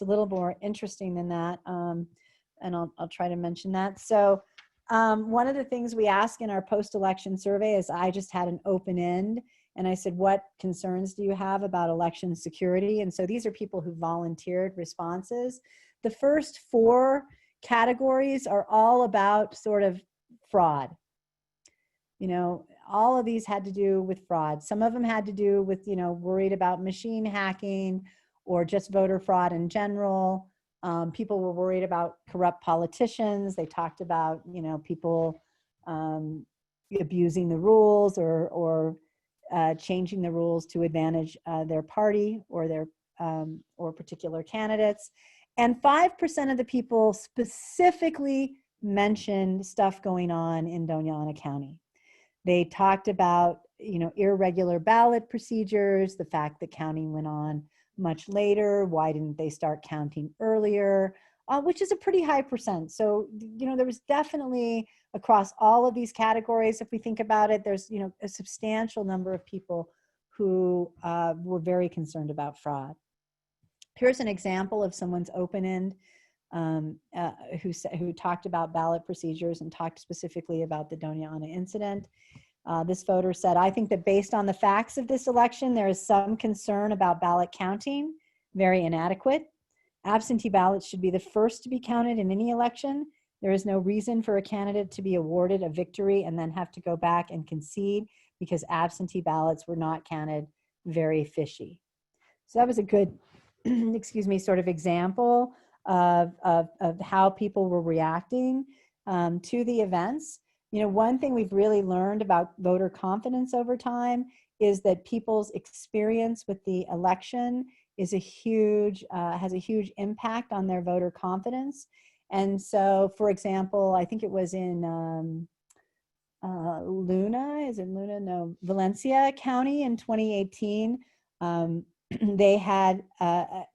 a little more interesting than that, and I'll try to mention that. So one of the things we ask in our post-election survey is, I just had an open end, and I said, what concerns do you have about election security? And so these are people who volunteered responses. The first 4 categories are all about sort of fraud. You know, all of these had to do with fraud. Some of them had to do with, you know, worried about machine hacking or just voter fraud in general. People were worried about corrupt politicians. They talked about, you know, people abusing the rules or changing the rules to advantage their party or their or particular candidates. And 5% of the people specifically mentioned stuff going on in Doña Ana County. They talked about, you know, irregular ballot procedures, the fact that counting went on much later, why didn't they start counting earlier, which is a pretty high percent. So, you know, there was definitely across all of these categories, if we think about it, there's, you know, a substantial number of people who were very concerned about fraud. Here's an example of someone's open end who talked about ballot procedures and talked specifically about the Doña Ana incident. This voter said, I think that based on the facts of this election, there is some concern about ballot counting, very inadequate. Absentee ballots should be the first to be counted in any election. There is no reason for a candidate to be awarded a victory and then have to go back and concede because absentee ballots were not counted, very fishy. So that was a good, excuse me, sort of example of how people were reacting to the events. You know, one thing we've really learned about voter confidence over time is that people's experience with the election is a huge, has a huge impact on their voter confidence. And so, for example, I think it was in Luna, is it Luna? No, Valencia County in 2018.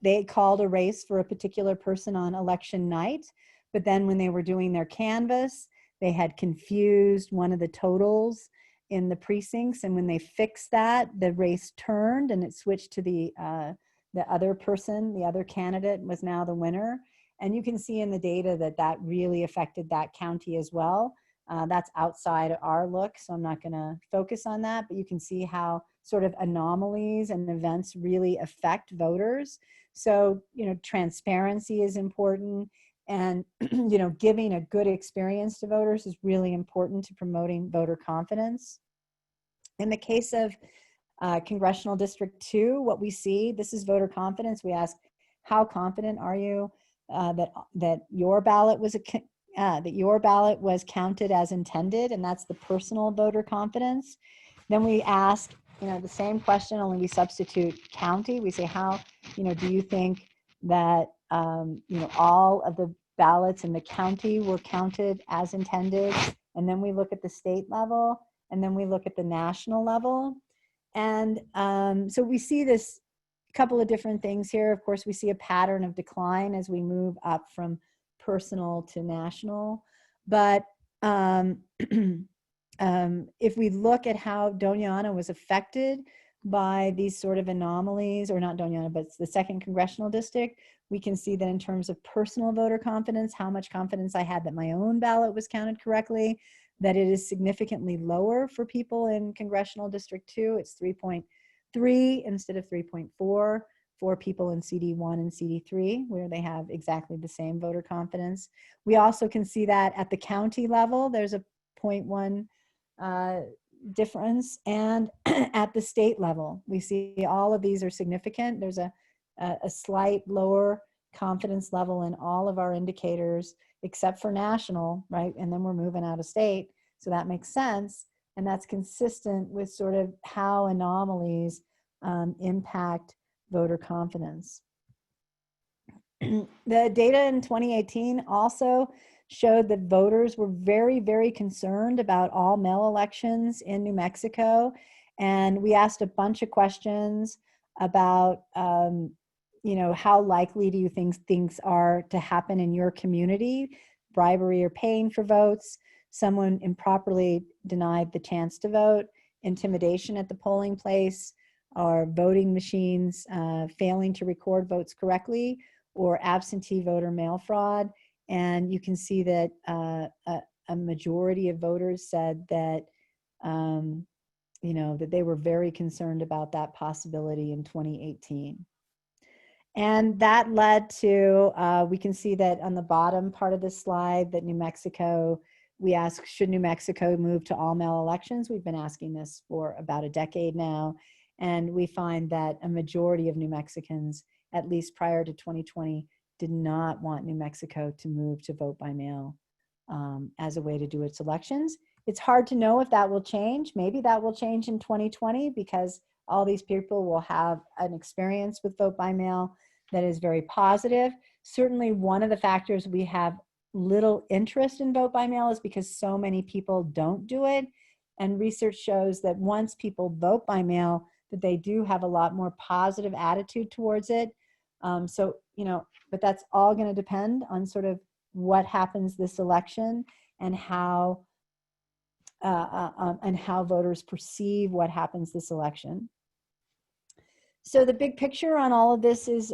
They called a race for a particular person on election night, but then when they were doing their canvass, they had confused one of the totals in the precincts, and when they fixed that, the race turned and it switched to the other person, the other candidate was now the winner. And you can see in the data that that really affected that county as well. That's outside our look, so I'm not going to focus on that, but you can see how sort of anomalies and events really affect voters. So, transparency is important, and, giving a good experience to voters is really important to promoting voter confidence. In the case of Congressional District 2, what we see, this is voter confidence. We ask, how confident are you that your ballot was counted as intended? And that's the personal voter confidence. Then we ask, the same question, only we substitute county. We say, how, do you think that, all of the ballots in the county were counted as intended? And then we look at the state level, and then we look at the national level. And so we see this couple of different things here. Of course, we see a pattern of decline as we move up from personal to national. But if we look at how Doña Ana was affected by these sort of anomalies, or not Doña Ana, but it's the 2nd Congressional District, we can see that in terms of personal voter confidence, how much confidence I had that my own ballot was counted correctly, that it is significantly lower for people in Congressional District 2. It's 3.3 instead of 3.4 for people in CD1 and CD3, where they have exactly the same voter confidence. We also can see that at the county level, there's a 0.1 difference, and at the state level, we see all of these are significant. There's a slight lower confidence level in all of our indicators, except for national, right? And then we're moving out of state. So that makes sense. And that's consistent with sort of how anomalies impact voter confidence. The data in 2018 also showed that voters were very, very concerned about all mail elections in New Mexico. And we asked a bunch of questions about, how likely do you think things are to happen in your community? Bribery or paying for votes, someone improperly denied the chance to vote, intimidation at the polling place, or voting machines failing to record votes correctly, or absentee voter mail fraud. And you can see that a majority of voters said that, that they were very concerned about that possibility in 2018. And that led to, we can see that on the bottom part of the slide that New Mexico, we asked, should New Mexico move to all mail elections? We've been asking this for about a decade now. And we find that a majority of New Mexicans, at least prior to 2020, did not want New Mexico to move to vote by mail as a way to do its elections. It's hard to know if that will change. Maybe that will change in 2020 because all these people will have an experience with vote by mail that is very positive. Certainly one of the factors we have little interest in vote by mail is because so many people don't do it. And research shows that once people vote by mail, that they do have a lot more positive attitude towards it. But that's all going to depend on sort of what happens this election and how voters perceive what happens this election. So the big picture on all of this is,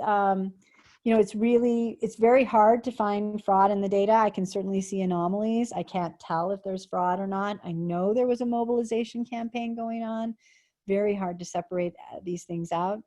it's very hard to find fraud in the data. I can certainly see anomalies. I can't tell if there's fraud or not. I know there was a mobilization campaign going on. Very hard to separate these things out.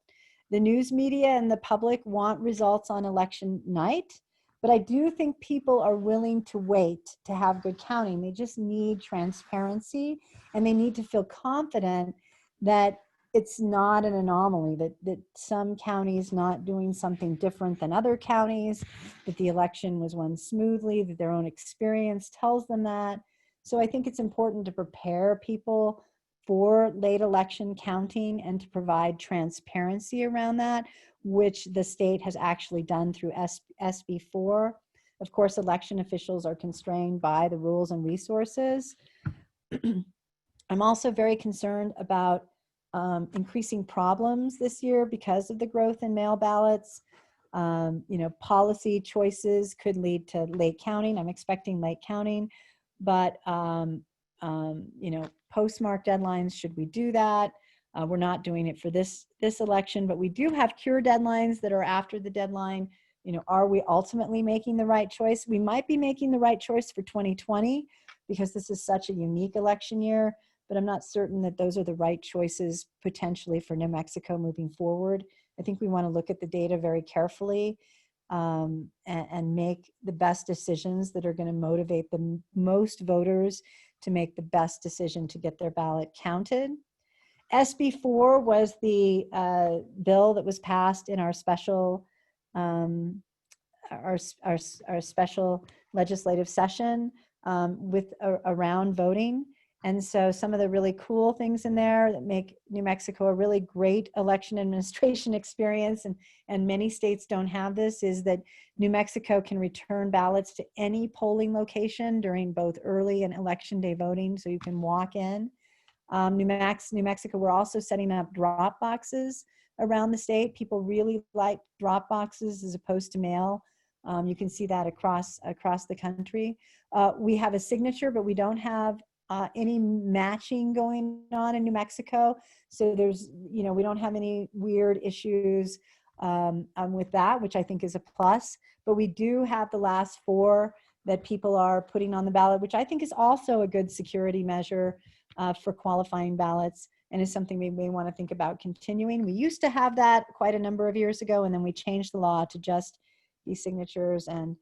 The news media and the public want results on election night, but I do think people are willing to wait to have good counting. They just need transparency, and they need to feel confident that it's not an anomaly, that some counties not doing something different than other counties, that the election was won smoothly, that their own experience tells them that. So I think it's important to prepare people for late election counting and to provide transparency around that, which the state has actually done through SB4. Of course, election officials are constrained by the rules and resources. I'm also very concerned about increasing problems this year because of the growth in mail ballots. Policy choices could lead to late counting. I'm expecting late counting, but postmark deadlines, should we do that? We're not doing it for this election, but we do have cure deadlines that are after the deadline. Are we ultimately making the right choice? We might be making the right choice for 2020 because this is such a unique election year, but I'm not certain that those are the right choices potentially for New Mexico moving forward. I think we want to look at the data very carefully and make the best decisions that are going to motivate the most voters to make the best decision to get their ballot counted. SB4 was the bill that was passed in our special our special legislative session around voting. And so some of the really cool things in there that make New Mexico a really great election administration experience, and many states don't have this, is that New Mexico can return ballots to any polling location during both early and election day voting, so you can walk in. New Mexico, we're also setting up drop boxes around the state. People really like drop boxes as opposed to mail. You can see that across the country. We have a signature, but we don't have any matching going on in New Mexico. So there's, we don't have any weird issues with that, which I think is a plus. But we do have the last four that people are putting on the ballot, which I think is also a good security measure for qualifying ballots, and is something we may want to think about continuing. We used to have that quite a number of years ago, and then we changed the law to just be signatures. And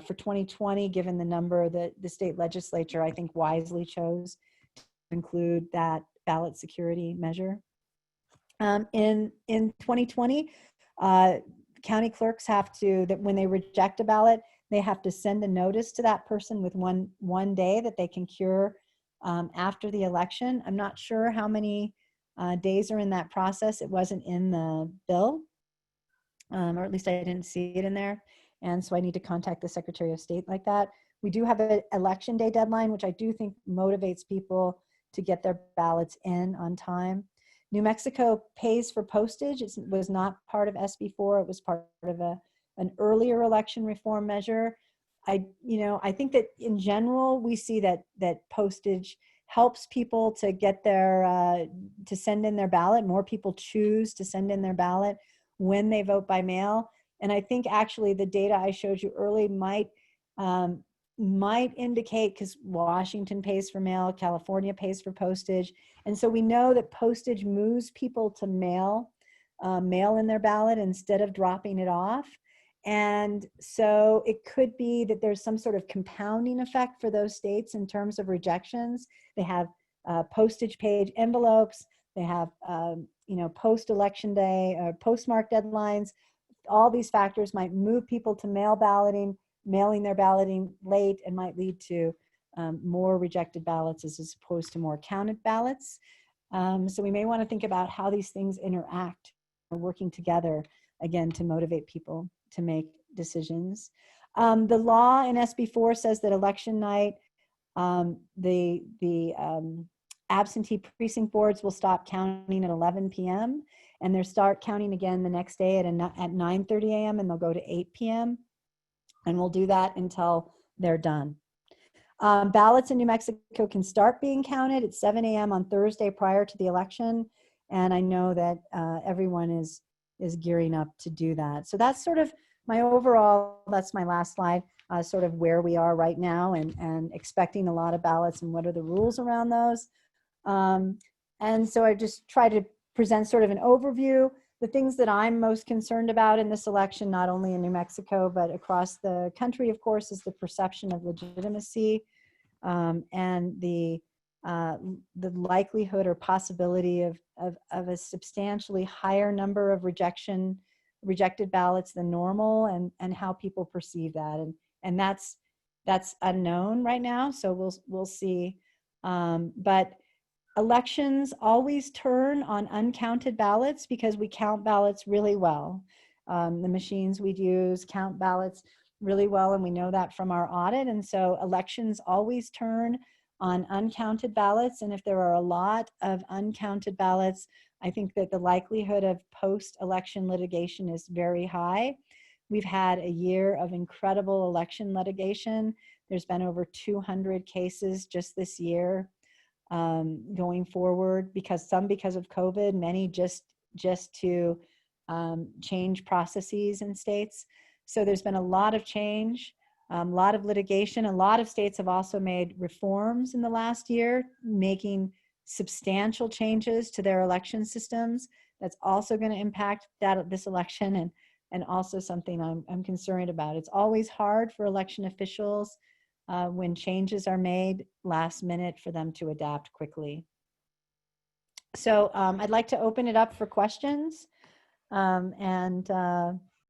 for 2020, given the number that the state legislature, I think, wisely chose to include that ballot security measure. In 2020, county clerks have to, that when they reject a ballot, they have to send a notice to that person with one day that they can cure after the election. I'm not sure how many days are in that process. It wasn't in the bill, or at least I didn't see it in there. And so I need to contact the Secretary of State like that. We do have an election day deadline, which I do think motivates people to get their ballots in on time. New Mexico pays for postage. It was not part of SB4. It was part of an earlier election reform measure. I think that in general, we see that postage helps people to get their, to send in their ballot. More people choose to send in their ballot when they vote by mail. And I think actually the data I showed you early might indicate, because Washington pays for mail, California pays for postage. And so we know that postage moves people to mail in their ballot instead of dropping it off. And so it could be that there's some sort of compounding effect for those states in terms of rejections. They have postage paid envelopes. They have, post-election day, postmark deadlines. All these factors might move people to mail balloting, mailing their balloting late, and might lead to more rejected ballots as opposed to more counted ballots. So we may want to think about how these things interact, working together, again, to motivate people to make decisions. The law in SB4 says that election night, the absentee precinct boards will stop counting at 11 p.m. and they'll start counting again the next day at 9:30 a.m. and they'll go to 8 p.m. and we'll do that until they're done. Ballots in New Mexico can start being counted at 7 a.m. on Thursday prior to the election, and I know that everyone is gearing up to do that. So that's sort of my overall, that's my last slide, sort of where we are right now and expecting a lot of ballots and what are the rules around those. And so I just try to present sort of an overview. The things that I'm most concerned about in this election, not only in New Mexico, but across the country, of course, is the perception of legitimacy and the likelihood or possibility of a substantially higher number of rejected ballots than normal, and how people perceive that. And that's unknown right now, so we'll see. But elections always turn on uncounted ballots because we count ballots really well. The machines we use count ballots really well, and we know that from our audit. And so elections always turn on uncounted ballots. And if there are a lot of uncounted ballots, I think that the likelihood of post-election litigation is very high. We've had a year of incredible election litigation. There's been over 200 cases just this year. Going forward, because of COVID, many just to change processes in states. So there's been a lot of change, a lot of litigation. A lot of states have also made reforms in the last year, making substantial changes to their election systems. That's also going to impact this election, and also something I'm concerned about. It's always hard for election officials when changes are made last minute for them to adapt quickly. So I'd like to open it up for questions. And